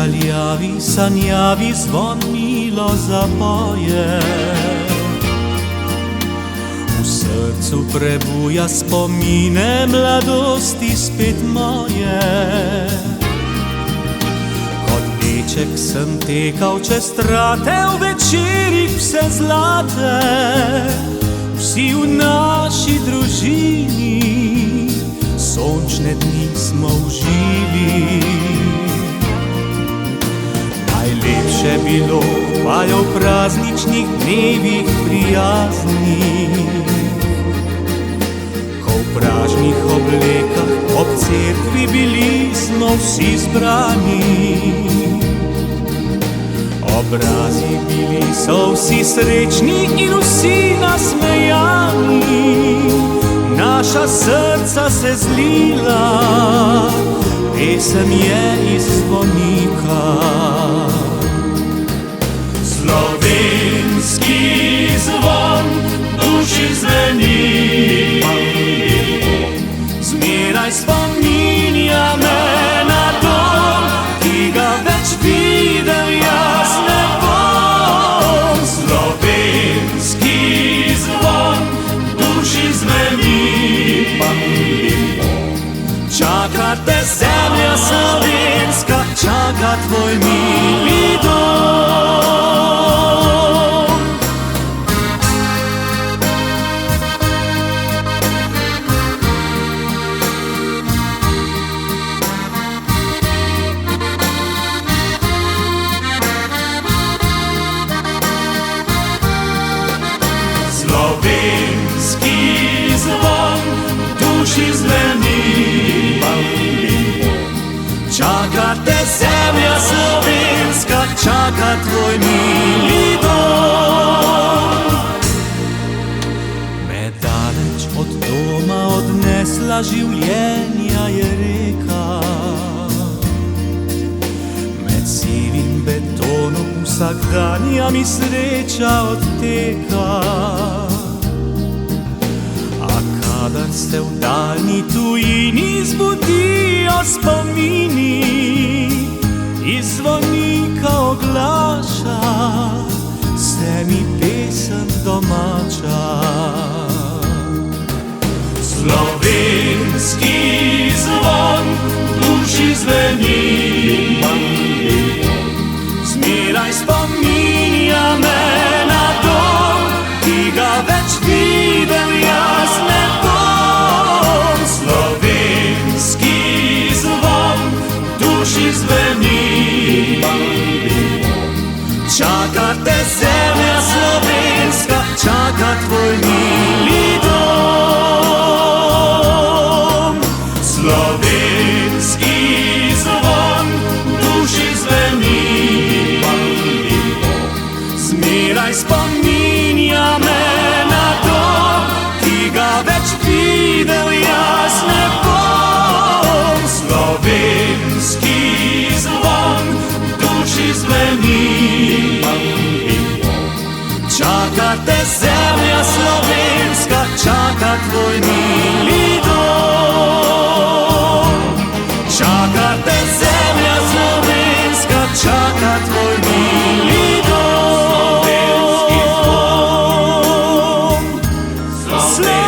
Žaljavi, sanjavi zvon milo zapoje, v srcu prebuja spomine mladosti spet moje. Kot deček sem tekal čez trate v večerih vse zlate, vsi v naši družini sončne dni smo užili. Najlepše bilo pa je v prazničnih dnevih prijaznih, ko v pražnih oblekah ob cerkvi bili smo vsi zbrani. Obrazi bili so vsi srečni in vsi nasmejani, naša srca se zlila, pesem je iz zvonika. Slovenski zvon duši zveni, zmeraj spominja me na dom, ki ga več videl jaz ne bom. Slovenski zvon duši zveni, čaka te zemlja slovenska, čaka tvoj mili dom. Slovenski zvon duši zveni, čaka te zemlja slovenska, čaka tvoj mili dom. Me daleč od doma odnesla življenja je reka, med sivim betonom vsakdanja mi sreča odteka. Kadar se v daljni tujini zbudijo spomini, iz zvonika oglaša se mi pesem domača. Slovenski zvon duši zveni, zmeraj spominja me na dom, ki ga več videl jaz ne bom. Slovenski zvon duši zveni, čaka te zemlja slovenska, čaka tvoj mili dom. Slovenski zvon duši zveni, zmeraj spominja me na dom, ki ga več videl jaz ne bom. Slovenski zvon duši zveni, čaka te zemlja slovenska, čaka tvoj mili dom. Čaka te zemlja slovenska, čaka tvoj mili dom. Slovenski zvon,